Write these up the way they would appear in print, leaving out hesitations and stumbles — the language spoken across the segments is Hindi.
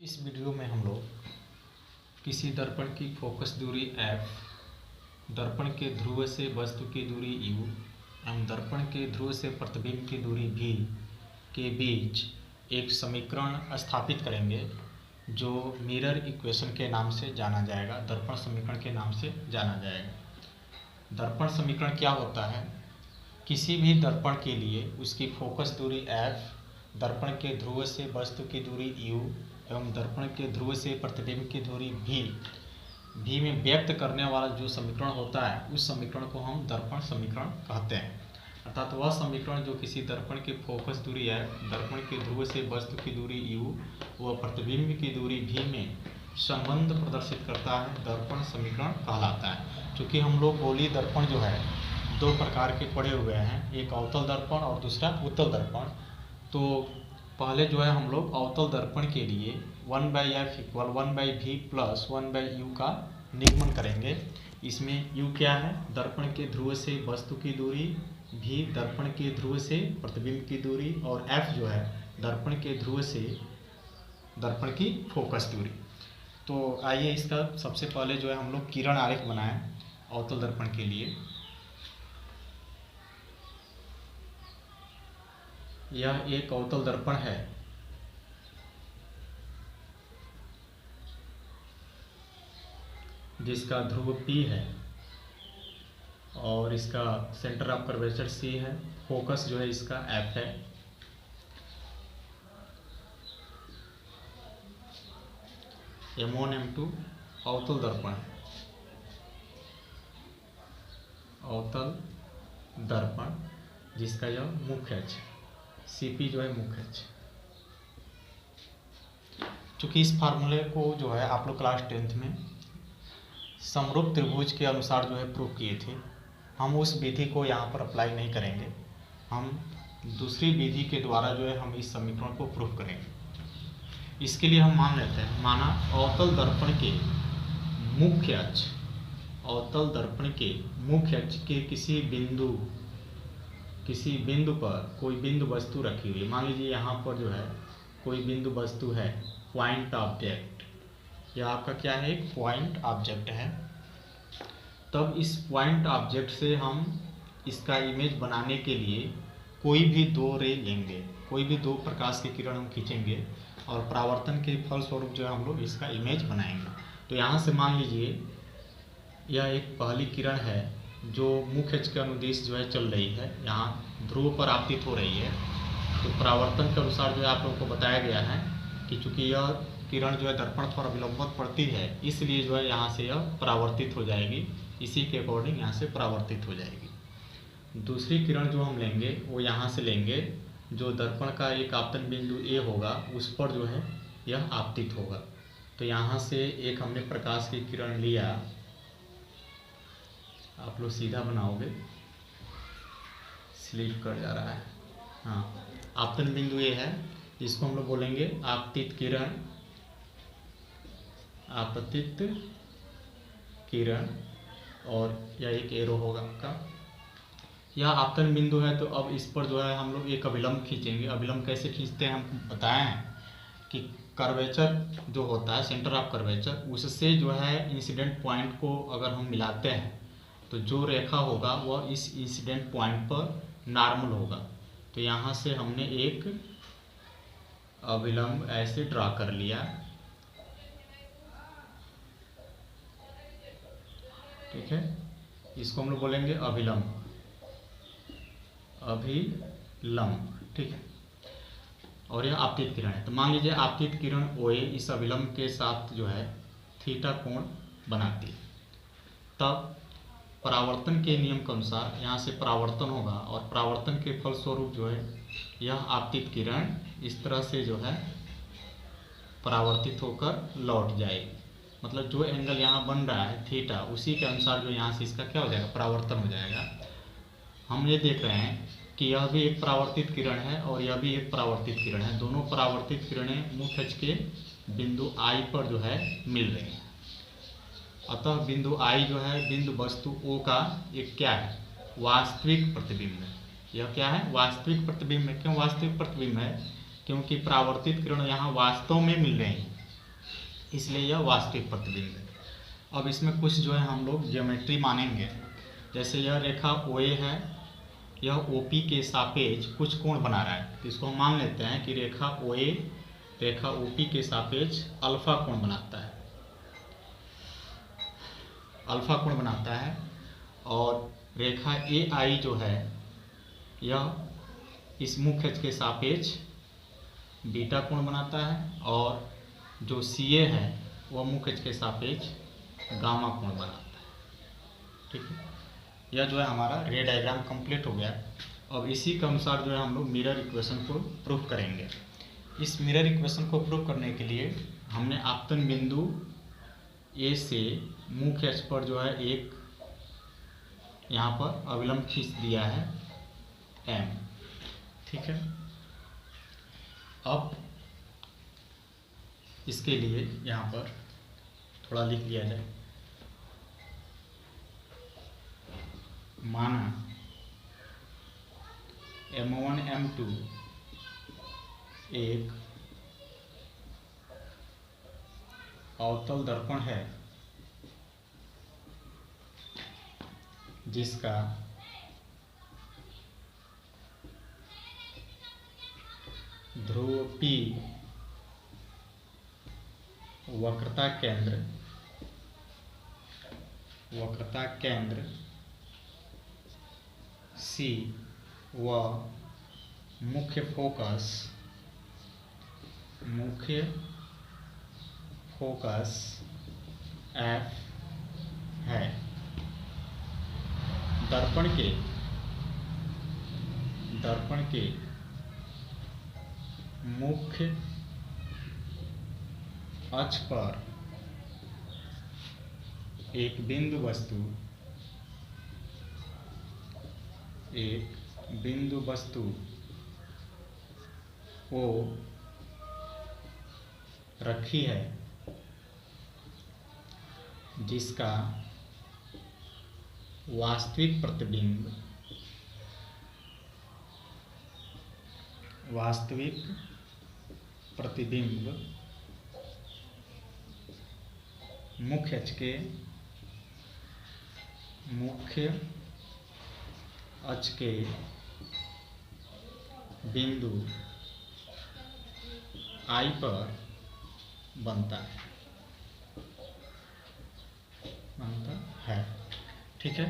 इस वीडियो में हम लोग किसी दर्पण की फोकस दूरी f, दर्पण के ध्रुव से वस्तु की दूरी u एवं दर्पण के ध्रुव से प्रतिबिंब की दूरी v के बीच एक समीकरण स्थापित करेंगे जो मिरर इक्वेशन के नाम से जाना जाएगा, दर्पण समीकरण के नाम से जाना जाएगा। दर्पण समीकरण क्या होता है? किसी भी दर्पण के लिए उसकी फोकस दूरी f, दर्पण के ध्रुव से वस्तु की दूरी u एवं दर्पण के ध्रुव से प्रतिबिंब की दूरी v में व्यक्त करने वाला जो समीकरण होता है उस समीकरण को हम दर्पण समीकरण कहते हैं। अर्थात वह समीकरण जो किसी दर्पण की फोकस दूरी f, दर्पण के ध्रुव से वस्तु की दूरी u व प्रतिबिंब की दूरी v में संबंध प्रदर्शित करता है, दर्पण समीकरण कहलाता है। चूँकि हम लोग गोलीय दर्पण जो है दो प्रकार के पढ़े हुए हैं, एक अवतल दर्पण और दूसरा उत्तल दर्पण। तो पहले जो है हम लोग अवतल दर्पण के लिए 1/f equal 1/v plus 1/u का निगमन करेंगे। इसमें u क्या है? दर्पण के ध्रुव से वस्तु की दूरी, v दर्पण के ध्रुव से प्रतिबिंब की दूरी और f जो है दर्पण के ध्रुव से दर्पण की फोकस दूरी। तो आइए इसका सबसे पहले जो है हम लोग किरण आरेख बनाएं अवतल दर्पण के लिए। यह एक अवतल दर्पण है। जिसका ध्रुव P है और इसका सेंटर ऑफ कर्वेचर C है, फोकस जो है इसका F है। M1 M2 अवतल दर्पण, अवतल दर्पण जिसका यह मुख्य अक्ष CP जो है मुख्य अक्ष। चूँकि इस फार्मूले को जो है आप लोग क्लास 10th में समरूप त्रिभुज के अनुसार जो है प्रूव किए थे, हम उस विधि को यहाँ पर अप्लाई नहीं करेंगे। हम दूसरी विधि के द्वारा जो है हम इस समीकरण को प्रूव करेंगे। इसके लिए हम मान लेते हैं, माना अवतल दर्पण के मुख्य अक्ष, अवतल दर्पण के मुख्य अक्ष के किसी बिंदु पर कोई बिंदु वस्तु रखी हुई है। मान लीजिए यहाँ पर जो है कोई बिंदु वस्तु है, पॉइंट ऑब्जेक्ट, यह आपका क्या है? एक पॉइंट ऑब्जेक्ट है। तब इस पॉइंट ऑब्जेक्ट से हम इसका इमेज बनाने के लिए कोई भी दो रे लेंगे, कोई भी दो प्रकाश की किरण हम खींचेंगे और परावर्तन के फलस्वरूप जो है हम लोग इसका इमेज बनाएंगे। तो यहाँ से मान लीजिए यह एक पहली किरण है जो मुख्य अक्ष के अनुदिश जो है चल रही है, यहाँ ध्रुव पर आपतित हो रही है। तो परावर्तन के अनुसार जो है आप लोगों को बताया गया है कि चूँकि यह किरण जो है दर्पण पर विलंबवत पड़ती है, इसलिए जो है यहाँ से यह परावर्तित हो जाएगी, इसी के अकॉर्डिंग यहाँ से परावर्तित हो जाएगी। दूसरी किरण जो हम लेंगे वो यहाँ से लेंगे, जो दर्पण का एक आपतन बिंदु A होगा उस पर जो है यह आपतित होगा। तो यहाँ से एक हमने प्रकाश की किरण लिया, आप लोग सीधा बनाओगे, स्लिप कर जा रहा है। हाँ, आपतन बिंदु A है, जिसको हम लोग बोलेंगे आपतित किरण, आपतित किरण, और यह एक एरो होगा आपका। यह आपतन बिंदु है। तो अब इस पर जो है हम लोग एक अभिलंब खींचेंगे। अभिलंब कैसे खींचते हैं हम बताए हैं कि कर्वेचर जो होता है, सेंटर ऑफ कर्वेचर, उससे जो है इंसिडेंट पॉइंट को अगर हम मिलाते हैं तो जो रेखा होगा वह इस इंसिडेंट पॉइंट पर नॉर्मल होगा। तो यहाँ से हमने एक अभिलंब ऐसे ड्रा कर लिया, ठीक है। इसको हम लोग बोलेंगे अभिलंब, अभिलंब, ठीक है। और यह आपतित किरण है। तो मान लीजिए आपतित किरण OA इस अभिलंब के साथ जो है थीटा कोण बनाती है। तब परावर्तन के नियम के अनुसार यहाँ से परावर्तन होगा और परावर्तन के फलस्वरूप जो है यह आपतित किरण इस तरह से जो है परावर्तित होकर लौट जाएगी। मतलब जो एंगल यहाँ बन रहा है थीटा, उसी के अनुसार जो यहाँ से इसका क्या हो जाएगा? परावर्तन हो जाएगा। हम ये देख रहे हैं कि यह भी एक परावर्तित किरण है और यह भी एक परावर्तित किरण है। दोनों परावर्तित किरणें मुख्य अक्ष के बिंदु I पर जो है मिल रही हैं। अतः बिंदु I जो है बिंदु वस्तु O का एक क्या है? वास्तविक प्रतिबिंब है। यह क्या है? वास्तविक प्रतिबिंब है। क्यों वास्तविक प्रतिबिंब है? क्योंकि परावर्तित किरण यहाँ वास्तव में मिल रही हैं। इसलिए यह वास्तविक प्रतिबिंब है। अब इसमें कुछ जो है हम लोग ज्योमेट्री मानेंगे। जैसे यह रेखा OA है, यह OP के सापेक्ष कुछ कोण बना रहा है, तो इसको हम मान लेते हैं कि रेखा OA रेखा OP के सापेक्ष अल्फा कोण बनाता है, अल्फा कोण बनाता है। और रेखा AI जो है यह इस मुख्य अक्ष के सापेक्ष बीटा कोण बनाता है, और जो CA है वह मुख्य अक्ष के सापेक्ष गामा कोण बनाता है। ठीक है, यह जो है हमारा रे डायग्राम कंप्लीट हो गया। अब इसी के अनुसार जो है हम लोग मिरर इक्वेशन को प्रूफ करेंगे। इस मिरर इक्वेशन को प्रूफ करने के लिए हमने आपतन बिंदु A से मुख्य अक्ष पर जो है एक यहाँ पर अविलंब खींच दिया है M। ठीक है, अब इसके लिए यहाँ पर थोड़ा लिख लिया जाए। माना M1 M2 एक अवतल दर्पण है जिसका ध्रुव P वक्रता केंद्र C व मुख्य फोकस F है। दर्पण के मुख्य अक्ष पर एक बिंदु वस्तु O रखी है जिसका वास्तविक प्रतिबिंब मुख्य अक्ष के बिंदु I पर बनता है। ठीक है,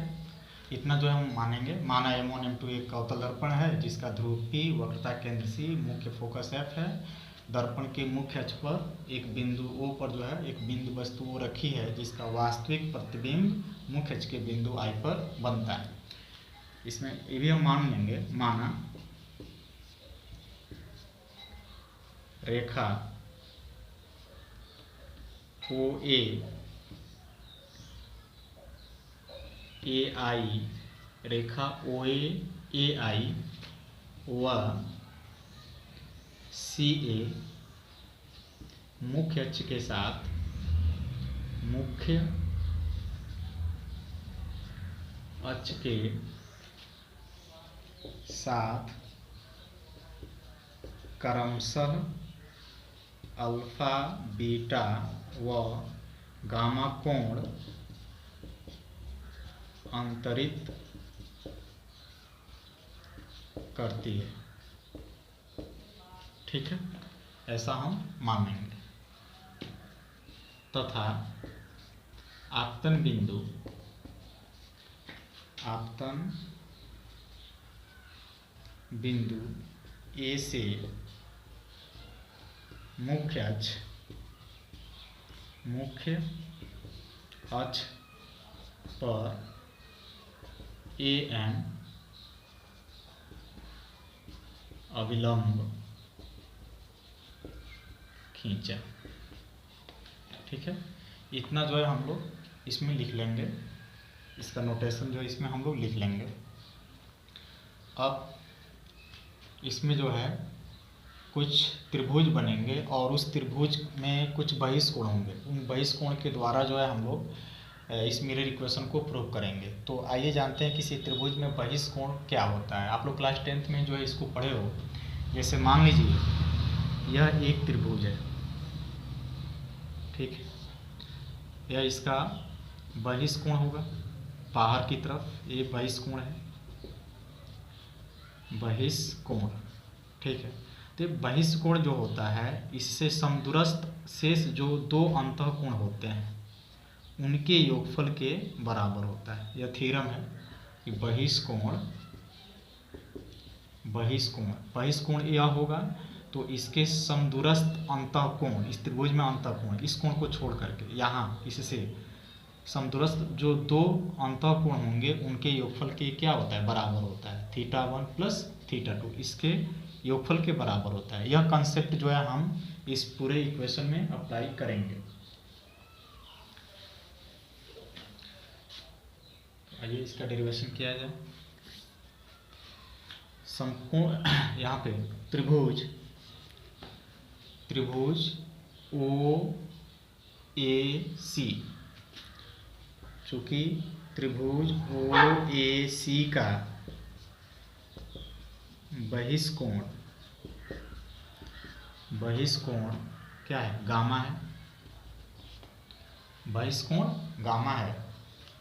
इतना जो है हम मानेंगे। माना M1 M2 एक अवतल दर्पण है जिसका ध्रुव P वक्रता केंद्र C मुख्य फोकस F है। दर्पण के मुख्य अक्ष पर एक बिंदु O पर जो है एक बिंदु वस्तु O रखी है जिसका वास्तविक प्रतिबिंब मुख्य अक्ष के बिंदु I पर बनता है। इसमें ये भी हम मान लेंगे। माना रेखा OA AI रेखा OA AI व CA मुख्य अक्ष के साथ क्रमशः अल्फा बीटा व गामा कोण अंतरित करती है। ठीक है, ऐसा हम मानेंगे। तथा आपतन बिंदु A से मुख्य अक्ष पर AM अविलंब खींचा। ठीक है, इतना जो है हम लोग इसमें लिख लेंगे। इसका नोटेशन जो है इसमें हम लोग लिख लेंगे। अब इसमें जो है कुछ त्रिभुज बनेंगे और उस त्रिभुज में कुछ बहिष्कोण होंगे। उन बहिष्कोण के द्वारा जो है हम लोग इस मिरर इक्वेशन को प्रूव करेंगे। तो आइए जानते हैं किसी त्रिभुज में बहिष्कोण क्या होता है। आप लोग क्लास 10th में जो है इसको पढ़े हो। जैसे मान लीजिए यह एक त्रिभुज है, ठीक है। यह इसका बहिष्कोण होगा, बाहर की तरफ ये बहिष्कोण है, बहिष्कोण। ठीक है। तो बहिष्कोण जो होता है इससे समदूरस्थ शेष जो दो अंतःकोण होते हैं उनके योगफल के बराबर होता है। यह थ्योरम है कि बहिष्कोण यह होगा तो इसके समदूरस्थ अंतःकोण, इस त्रिभुज में अंतःकोण, इस कोण को छोड़ करके यहाँ इससे समदूरस्थ जो दो अंतःकोण होंगे उनके योगफल के क्या होता है, बराबर होता है। θ1 प्लस θ2 इसके योगफल के बराबर होता है। यह कंसेप्ट जो है हम इस पूरे इक्वेशन में अप्लाई करेंगे। आइए इसका डेरिवेशन किया जाए। समकोण यहाँ पे त्रिभुज OAC, चूंकि त्रिभुज OAC का बहिष्कोण क्या है, गामा है, बहिष्कोण गामा है।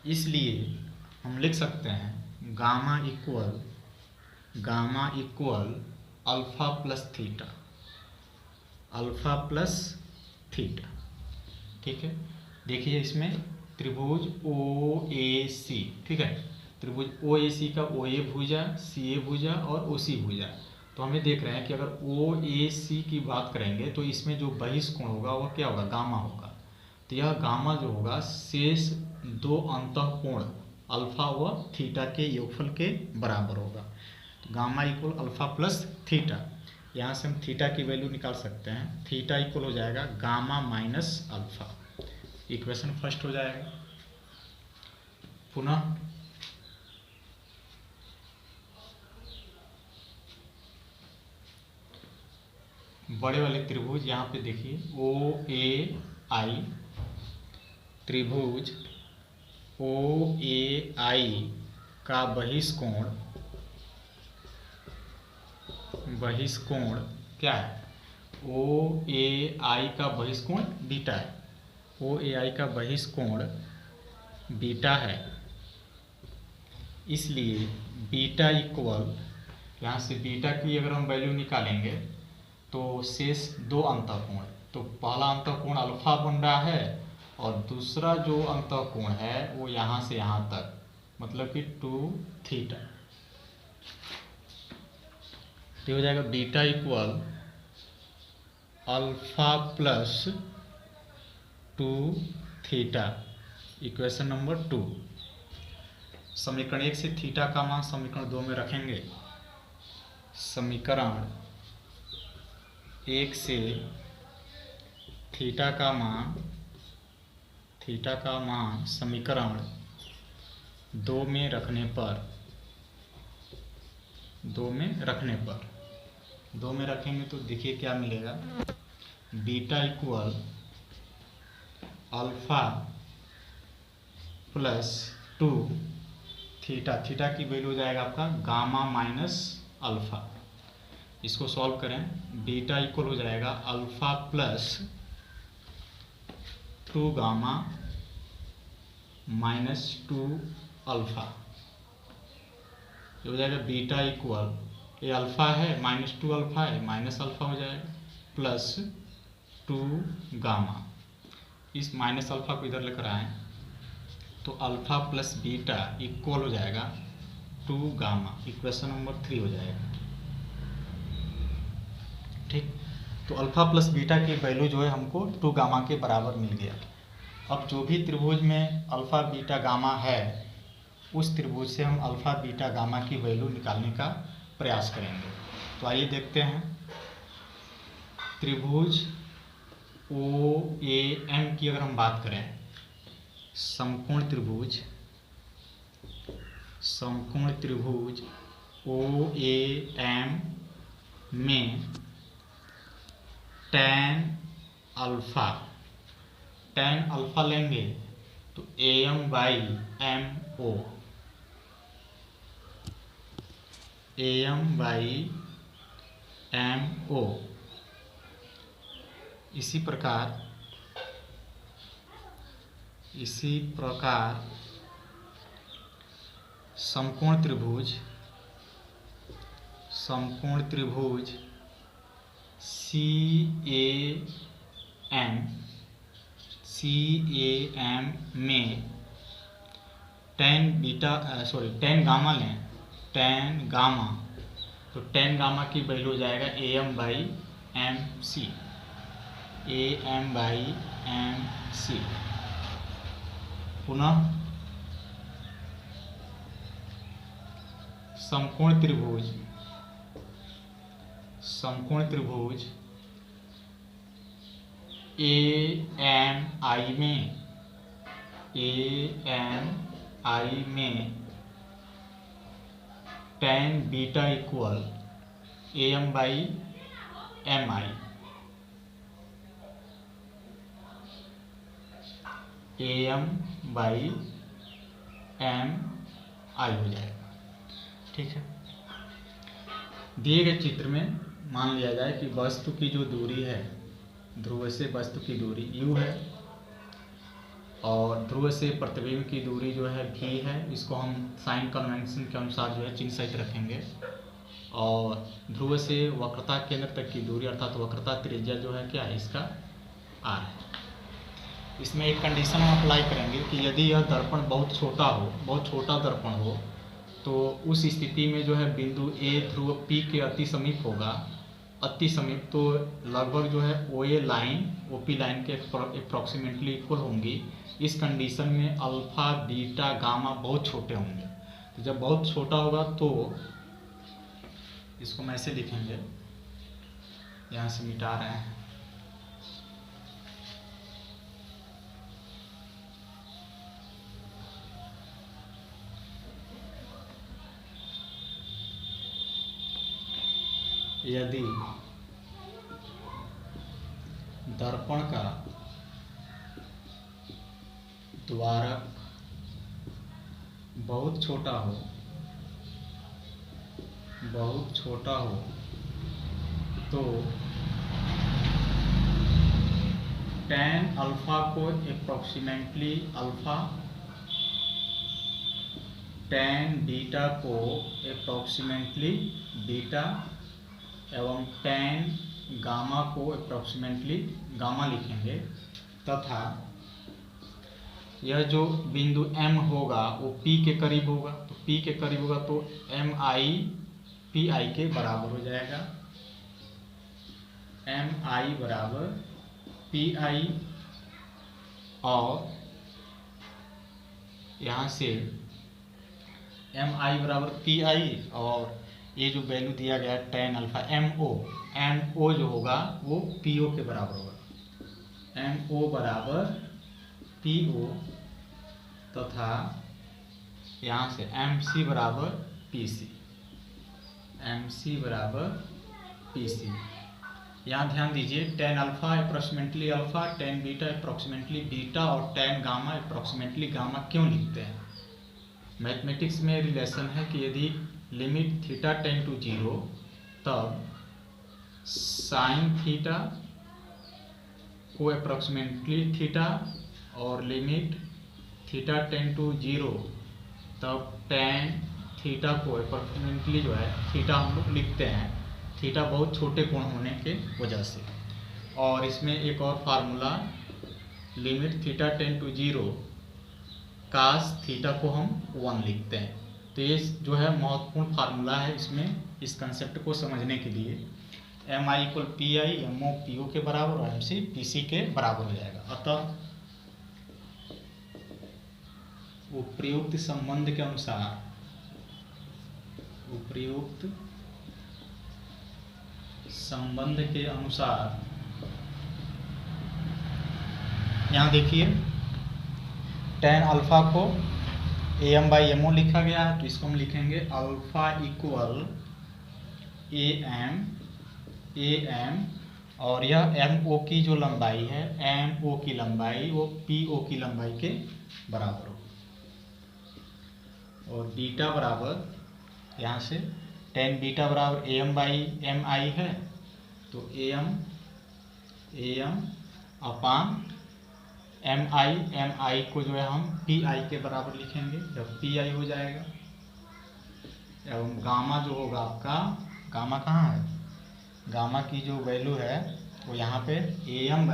इसलिए हम लिख सकते हैं gamma equal alpha plus theta. ठीक है। देखिए इसमें त्रिभुज OAC, ठीक है, त्रिभुज OAC का OA भुजा, CA भुजा और OC भुजा। तो हमें देख रहे हैं कि अगर OAC की बात करेंगे तो इसमें जो बहिष्कोण होगा वह क्या होगा, गामा होगा। तो यह गामा जो होगा शेष दो अंतःकोण अल्फा व थीटा के योगफल के बराबर होगा। तो gamma equal alpha plus theta, यहाँ से हम थीटा की वैल्यू निकाल सकते हैं। थीटा इक्वल हो जाएगा gamma minus alpha, equation first हो जाएगा। पुनः बड़े वाले त्रिभुज यहाँ पे देखिए OAI, त्रिभुज OAI का बहिष्कोण क्या है, OAI का बहिष्कोण बीटा है। OAI का बहिष्कोण बीटा है, इसलिए बीटा इक्वल, यहाँ से बीटा की अगर हम वैल्यू निकालेंगे तो शेष दो अंतःकोण, तो पहला अंतःकोण अल्फा बन रहा है और दूसरा जो अंतःकोण है वो यहाँ से यहाँ तक, मतलब कि 2θ। तो हो जाएगा beta equal alpha plus 2θ, equation number 2। समीकरण 1 से थीटा का मान समीकरण 2 में रखेंगे। समीकरण 1 से थीटा का मान समीकरण 2 में रखने पर रखेंगे तो देखिए क्या मिलेगा, beta equal alpha plus 2θ, theta की वैल्यू हो जाएगा आपका गामा माइनस अल्फा। इसको सॉल्व करें, बीटा इक्वल हो जाएगा alpha plus 2 gamma minus 2 alpha. हो जाएगा बीटा इक्वल, ये अल्फा है माइनस 2 अल्फा है, माइनस अल्फा हो जाएगा प्लस 2 गामा। इस माइनस अल्फा को इधर लेकर आए तो अल्फा प्लस बीटा इक्वल हो जाएगा 2 गामा, इक्वेशन नंबर 3 हो जाएगा। ठीक। तो अल्फा प्लस बीटा की वैल्यू जो है हमको 2 गामा के बराबर मिल गया। अब जो भी त्रिभुज में अल्फा बीटा गामा है उस त्रिभुज से हम अल्फा बीटा गामा की वैल्यू निकालने का प्रयास करेंगे। तो आइए देखते हैं। त्रिभुज OAM की अगर हम बात करें, समकोण त्रिभुज OAM में tan अल्फा लेंगे तो AM/MO। इसी प्रकार इसी प्रकार समकोण त्रिभुज CAM में tan गामा लें, tan गामा, तो tan गामा की वैल्यू हो जाएगा AM/MC, AM/MC। पुनः समकोण त्रिभुज AMI में tan बीटा इक्वल AM/MI, हो जाएगा। ठीक है। दिए गए चित्र में मान लिया जाए कि वस्तु की जो दूरी है, ध्रुव से वस्तु की दूरी u है और ध्रुव से प्रतिबिंब की दूरी जो है v है। इसको हम साइन कन्वेंशन के अनुसार जो है चिन्ह सहित रखेंगे। और ध्रुव से वक्रता केंद्र तक की दूरी अर्थात वक्रता त्रिज्या जो है क्या है, इसका r है। इसमें एक कंडीशन हम अप्लाई करेंगे कि यदि यह दर्पण बहुत छोटा दर्पण हो, तो उस स्थिति में जो है बिंदु A ध्रुव P के अति समीप होगा, तो लगभग जो है OA लाइन OP लाइन के अप्रॉक्सीमेटली इक्वल होंगी। इस कंडीशन में अल्फा, बीटा, गामा बहुत छोटे होंगे। तो जब बहुत छोटा होगा तो इसको हम ऐसे लिखेंगे, यहाँ से मिटा रहे हैं, यदि दर्पण का द्वारक बहुत छोटा हो तो tan अल्फा को अप्रॉक्सीमेटली अल्फा, tan बीटा को अप्रॉक्सीमेटली बीटा एवं tan गामा को अप्रॉक्सीमेटली गामा लिखेंगे। तथा यह जो बिंदु M होगा वो P के करीब होगा, तो MI PI के बराबर हो जाएगा, MI बराबर PI। और यहाँ से MI बराबर PI और ये जो वैल्यू दिया गया है tan अल्फा MO जो होगा वो PO के बराबर होगा, MO बराबर PO। तथा यहाँ से MC बराबर PC। यहाँ ध्यान दीजिए, tan alpha approximately alpha, tan beta approximately beta और tan गामा अप्रॉक्सीमेटली गामा क्यों लिखते हैं? मैथमेटिक्स में रिलेशन है कि यदि लिमिट थीटा टेंड टू 0 तब साइन थीटा को अप्रॉक्सीमेटली थीटा और लिमिट थीटा टेंड टू 0 तब tan थीटा को अप्रॉक्सीमेटली जो है थीटा हम लोग लिखते हैं, थीटा बहुत छोटे कोण होने के वजह से। और इसमें एक और formula limit theta tends to 0 cos theta को हम 1 लिखते हैं। तो ये जो है महत्वपूर्ण फार्मूला है इसमें, इस कंसेप्ट को समझने के लिए। MI equal PI, MO PO के बराबर और MC PC के बराबर हो जाएगा। अतः उपर्युक्त संबंध के अनुसार यहाँ देखिए tan अल्फा को AM/MO लिखा गया है, तो इसको हम लिखेंगे अल्फा इक्वल AM और यह MO की जो लंबाई है, MO की लंबाई वो PO की लंबाई के बराबर हो। और बीटा बराबर यहाँ से tan बीटा बराबर AM/MI है, तो AM अपान एम आई को जो है हम पी आई के बराबर लिखेंगे। जब पी आई हो जाएगा एवं गामा जो होगा आपका, गामा कहाँ है, गामा की जो वैल्यू है वो यहाँ पे ए एम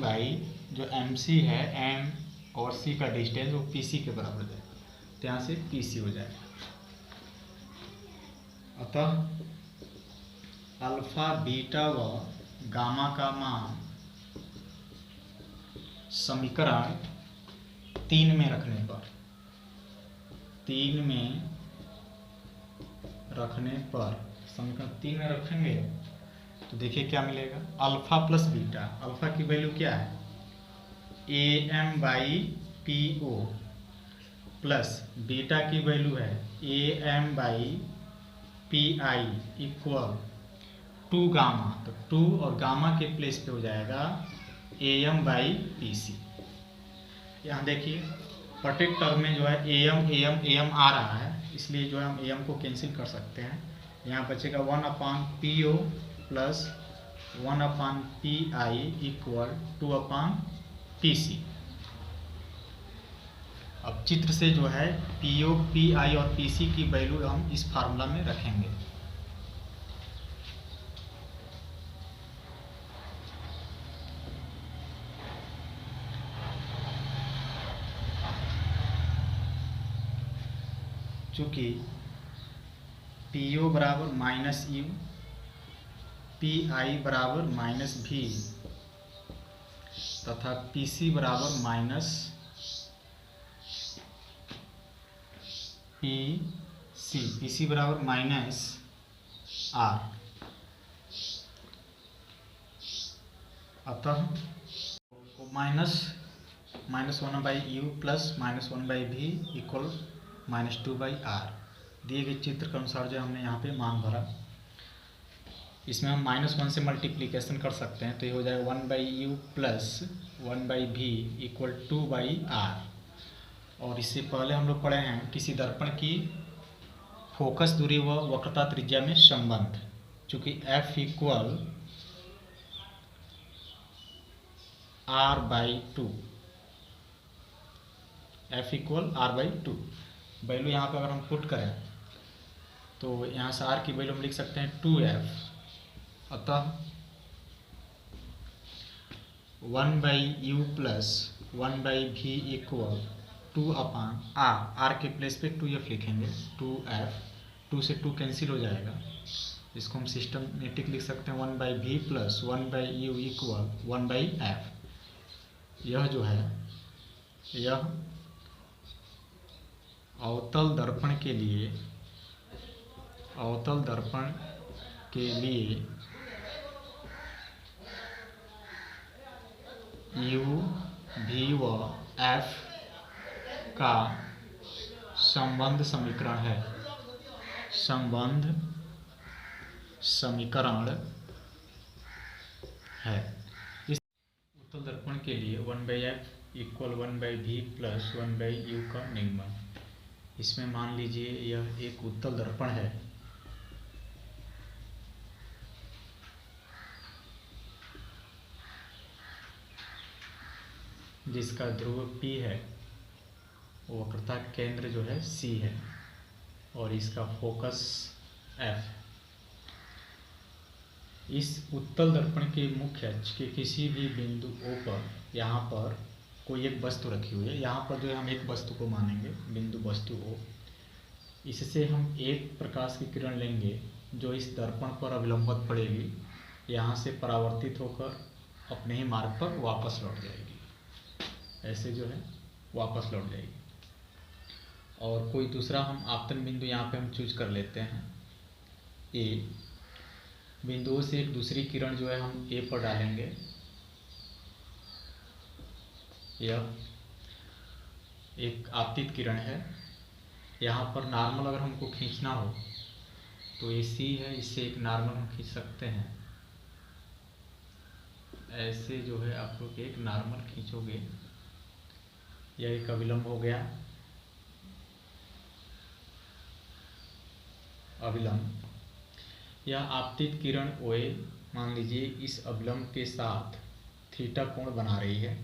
बाई जो एम सी है, एम और सी का डिस्टेंस वो पी सी के बराबर हो जाएगा, तो यहाँ से पी सी हो जाएगा। अतः अल्फा बीटा व गामा का मान समीकरण 3 में रखने पर समीकरण 3 में रखेंगे तो देखिए क्या मिलेगा। अल्फा प्लस बीटा, अल्फा की वैल्यू क्या है A M by P O, plus beta की वैल्यू है A M by P I equal 2 gamma, तो 2 और गामा के प्लेस पे हो जाएगा A M by P C. यहाँ देखिए प्रत्येक टर्म में जो है ए एम आ रहा है, इसलिए जो है हम ए एम को कैंसिल कर सकते हैं। यहाँ बचेगा 1/PO plus 1/PI equal 2/PC। अब चित्र से जो है PO, PI और PC की वैल्यू हम इस फार्मूला में रखेंगे। चूँकि PO बराबर माइनस यू, PI बराबर माइनस भी तथा PC बराबर माइनस PC बराबर माइनस आर। अतः minus 1/u plus -1/v equal -2/r। दिए गए चित्र के अनुसार जो हमने यहाँ पे मान भरा, इसमें हम -1 से मल्टीप्लिकेशन कर सकते हैं, तो ये हो जाएगा 1/u plus 1/v equal 2/r। और इससे पहले हम लोग पढ़े हैं किसी दर्पण की फोकस दूरी व वक्रता त्रिज्या में संबंध। चूँकि f equal r/2, f equal r/2 value यहाँ पे अगर हम पुट करें तो यहाँ से r की वैल्यू हम लिख सकते हैं 2f। अतः 1/u plus 1/v equal 2/r, r के प्लेस पे 2f लिखेंगे, 2f, 2 से 2 कैंसिल हो जाएगा। इसको हम सिस्टमेटिक लिख सकते हैं 1/v plus 1/u equal 1/f। यह जो है यह अवतल दर्पण के लिए u, v व f का संबंध समीकरण है। इस उत्तल दर्पण के लिए 1/f equal 1/v plus 1/u का निगमन। इसमें मान लीजिए यह एक उत्तल दर्पण है, जिसका ध्रुव P है, वक्रता केंद्र जो है C है और इसका फोकस F। इस उत्तल दर्पण के मुख्य अक्ष के किसी भी बिंदु O पर यहाँ पर कोई एक वस्तु रखी हुई है। यहाँ पर जो है हम एक वस्तु को मानेंगे बिंदु वस्तु O। इससे हम एक प्रकाश की किरण लेंगे जो इस दर्पण पर अभिलंबत पड़ेगी, यहाँ से परावर्तित होकर अपने ही मार्ग पर वापस लौट जाएगी, ऐसे जो है वापस लौट जाएगी। और कोई दूसरा हम आपतन बिंदु यहाँ पे हम चूज कर लेते हैं A। बिंदुओं से एक दूसरी किरण जो है हम A पर डालेंगे। यह एक आपतित किरण है। यहाँ पर नॉर्मल अगर हमको खींचना हो तो ये C है, इससे एक नॉर्मल हम खींच सकते हैं। ऐसे जो है आप लोग एक नॉर्मल खींचोगे, यह एक अभिलंब हो गया। अभिलंब, यह आपतित किरण OA मान लीजिए इस अभिलंब के साथ थीटा कोण बना रही है,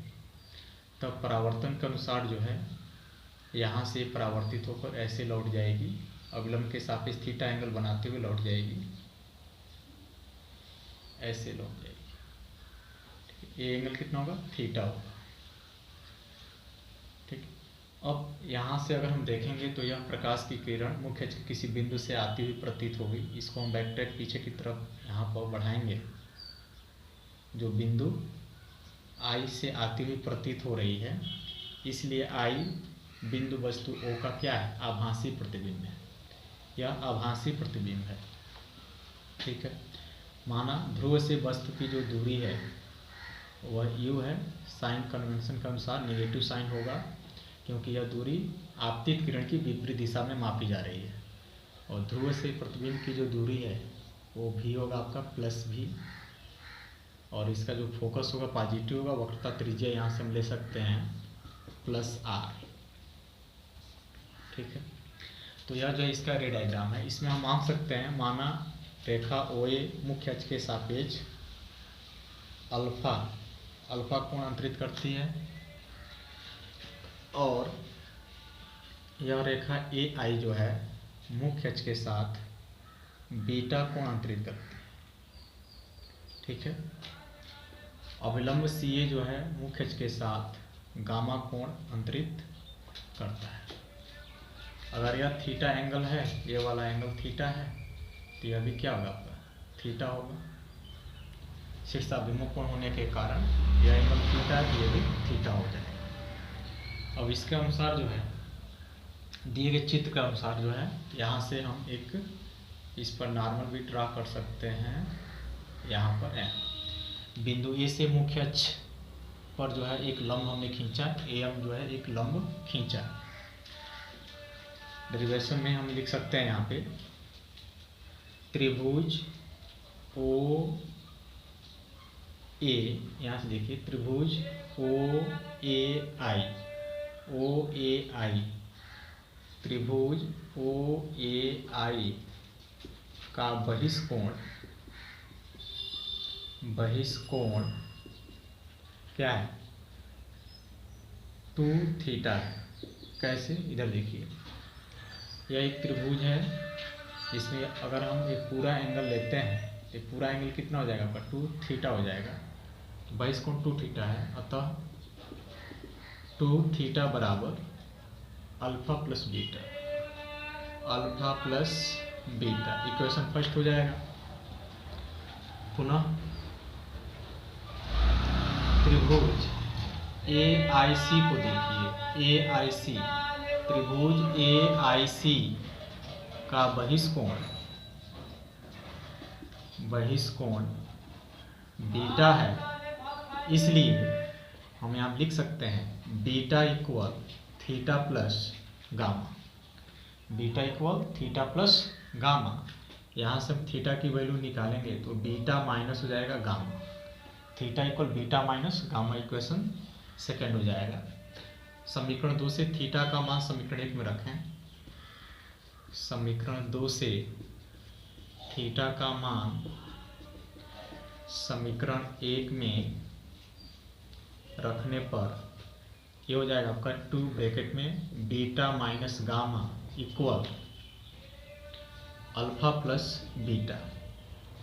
तब परावर्तन के अनुसार जो है यहाँ से परावर्तित होकर ऐसे लौट जाएगी, अविलंब के सापेक्ष थीटा एंगल बनाते हुए लौट जाएगी, ऐसे लौट जाएगी। ये एंगल कितना होगा? थीटा होगा। ठीक। अब यहाँ से अगर हम देखेंगे तो यह प्रकाश की किरण मुख्य अक्ष के किसी बिंदु से आती हुई प्रतीत होगी। इसको हम बैकट्रैक पीछे की तरफ यहाँ पर बढ़ाएंगे। जो बिंदु आई से आती हुई प्रतीत हो रही है, इसलिए आई बिंदु वस्तु O का क्या है? आभासी प्रतिबिंब है। यह आभासी प्रतिबिंब है। ठीक है। माना ध्रुव से वस्तु की जो दूरी है वह U है। साइन कन्वेंशन के अनुसार नेगेटिव साइन होगा, क्योंकि यह दूरी आपतित किरण की विपरीत दिशा में मापी जा रही है। और ध्रुव से प्रतिबिंब की जो दूरी है वो V होगा आपका प्लस V, और इसका जो फोकस होगा पॉजिटिव होगा। वक्रता त्रिज्या यहाँ से हम ले सकते हैं +r। ठीक है। तो यह जो इसका रे डायग्राम है, इसमें हम मान सकते हैं, माना रेखा OA मुख्य अक्ष के सापेक्ष अल्फा कोण अंतरित करती है, और यह रेखा AI जो है मुख्य अक्ष के साथ बीटा कोण अंतरित करती है। ठीक है। अविलंब CA जो है मुख्य अक्ष के साथ गामा कोण अंतरित करता है। अगर यह थीटा एंगल है, ये वाला एंगल थीटा है, तो यह भी क्या होगा आपका? थीटा होगा। शीर्षाभिमुख कोण होने के कारण यह एंगल थीटा है, तो ये भी थीटा हो जाएगा। अब इसके अनुसार जो है दिए गए चित्र के अनुसार जो है यहाँ से हम एक इस पर नॉर्मल भी ड्रा कर सकते हैं। यहाँ पर M बिंदु A से मुख्य अक्ष पर जो है एक लंब हमने खींचा, AM जो है एक लंब खींचा। डेरिवेशन में हम लिख सकते हैं यहाँ पे त्रिभुज OA, यहाँ से देखिए त्रिभुज OAI त्रिभुज OAI का बहिष्कोण क्या है? 2 थीटा है। कैसे? इधर देखिए, यह एक त्रिभुज है। इसमें अगर हम एक पूरा एंगल लेते हैं तो पूरा एंगल कितना हो जाएगा आपका? 2 थीटा हो जाएगा। बहिष्कोण 2 थीटा है, अतः 2 थीटा बराबर alpha plus beta. Equation first हो जाएगा। पुनः त्रिभुज AIC को देखिए, AIC त्रिभुज AIC का बहिष्कोण बीटा है, इसलिए हम यहाँ लिख सकते हैं beta equal theta plus gamma. Beta equal theta plus gamma. यहाँ से हम थीटा की वैल्यू निकालेंगे तो बीटा माइनस हो जाएगा gamma. Theta equal beta minus gamma, equation second हो जाएगा। समीकरण 2 से थीटा का मान समीकरण 1 में रखें। समीकरण 2 से थीटा का मान समीकरण 1 में रखने पर ये हो जाएगा आपका 2 ब्रैकेट में beta minus gamma equal alpha plus beta.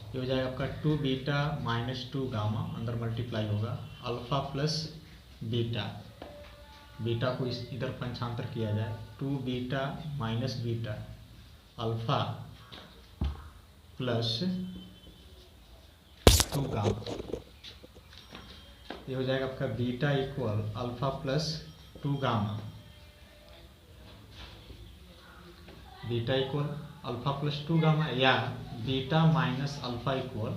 ये हो जाएगा आपका 2 बीटा माइनस 2 गामा, अंदर मल्टीप्लाई होगा अल्फा प्लस बीटा। बीटा को इधर पंचांतर किया जाए, 2 beta minus beta alpha plus 2 gamma. ये हो जाएगा आपका beta equal alpha plus 2 gamma. Beta equal alpha plus 2 gamma, या beta minus alpha equal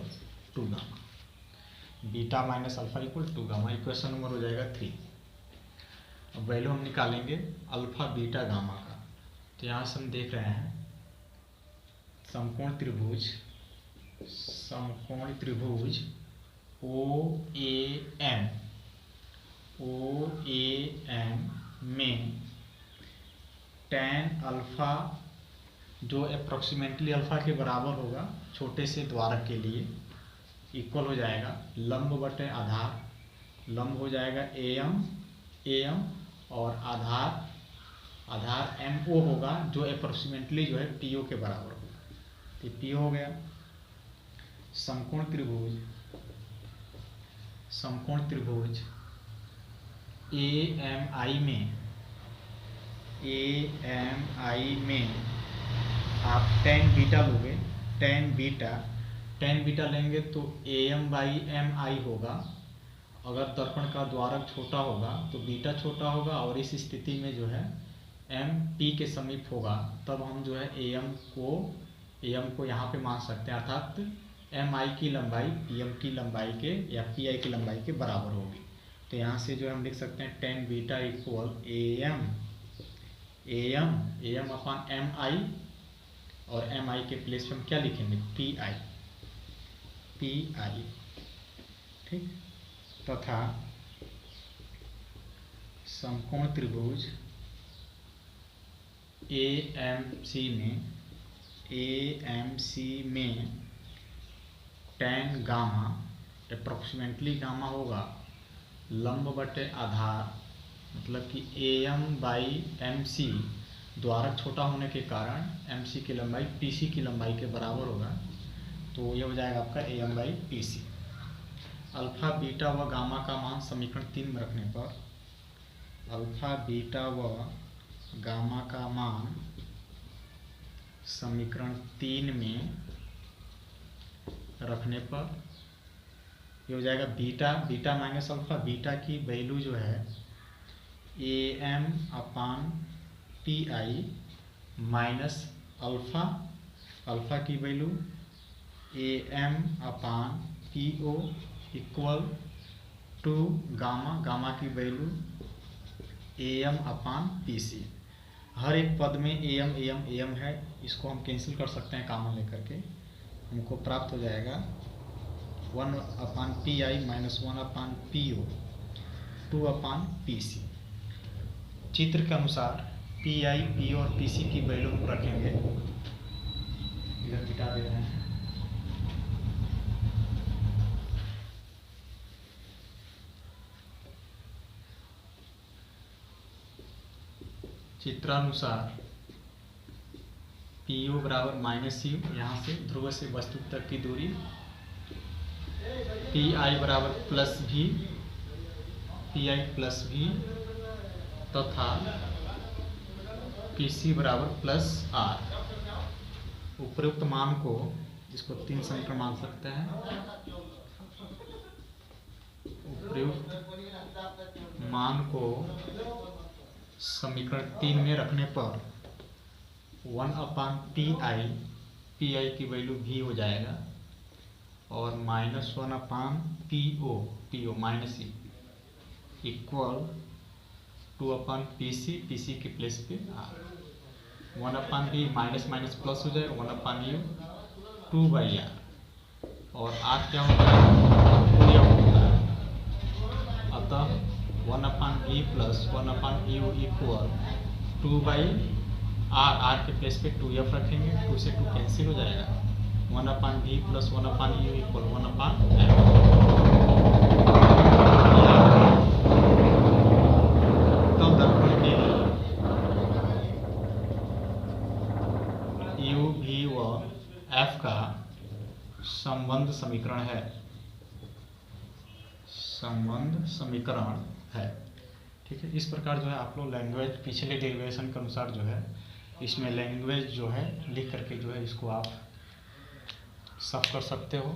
2 gamma. Beta minus alpha equal 2 gamma, equation number हो जाएगा 3। अब वैल्यू हम निकालेंगे अल्फा बीटा गामा का। तो यहाँ से हम देख रहे हैं समकोण त्रिभुज OAM में tan अल्फा जो अप्रोक्सीमेटली अल्फा के बराबर होगा छोटे से द्वारक के लिए, इक्वल हो जाएगा लंब बटे आधार लंब हो जाएगा AM और आधार MO होगा, जो अप्रोक्सीमेटली जो है PO के बराबर होगा। तो PO हो गया। समकोण त्रिभुज AMI में आप tan बीटा लोगे, tan बीटा लेंगे तो AM/MI होगा। अगर दर्पण का द्वारक छोटा होगा तो बीटा छोटा होगा, और इस स्थिति में जो है M P के समीप होगा, तब हम जो है AM को यहाँ पे मान सकते हैं, अर्थात MI की लंबाई PM की लंबाई के या PI की लंबाई के बराबर होगी। तो यहाँ से जो हम लिख सकते हैं tan बीटा इक्वल AM/MI, और MI के प्लेस पे हम क्या लिखेंगे, PI, ठीक। तथा समकोण त्रिभुज AMC में tan गामा, अप्रोक्सीमेटली गामा होगा लंब बटे आधार, मतलब कि AM/MC द्वारक छोटा होने के कारण MC की लंबाई PC की लंबाई के बराबर होगा। तो यह हो जाएगा आपका AM/PC। अल्फा बीटा व गामा का मान समीकरण 3 में रखने पर, अल्फा बीटा व गामा का मान समीकरण 3 में रखने पर ये हो जाएगा बीटा माइनस अल्फा। बीटा की वैल्यू जो है AM/PI माइनस अल्फा की value AM/PO equal to gamma की वैल्यू AM/PC। हर एक पद में AM है, इसको हम कैंसिल कर सकते हैं कॉमन लेकर के। हमको प्राप्त हो जाएगा 1/PI माइनस 1/PO 2/PC। चित्र के अनुसार PI, PO और PC की वैल्यू हम रखेंगे, इधर मिटा दे रहे हैं। चित्रानुसार PO बराबर -U, यहाँ से ध्रुव से वस्तु तक की दूरी, PI बराबर +V तथा PC बराबर +R। उपरोक्त मान को, इसको 3 समीकरण मान सकते हैं, उपरोक्त मान को समीकरण 3 में रखने पर 1/PI की वैल्यू V हो जाएगा, और -1/PO -E इक्वल 2/PC के प्लेस पे R। 1/V माइनस प्लस हो जाएगा, 1/U 2/R, और R क्या होता है, अतः 1/V plus 1/U equal 2/R। R के प्लेस पे 2F रखेंगे, 2 से 2 कैंसिल हो जाएगा, 1/V plus 1/U equal 1/F। तब दर्पण के U, V व F का संबंध समीकरण है, ठीक है। इस प्रकार जो है आप लोग लैंग्वेज पिछले डेरिवेशन के अनुसार जो है इसमें लैंग्वेज जो है लिख करके जो है इसको आप सब कर सकते हो।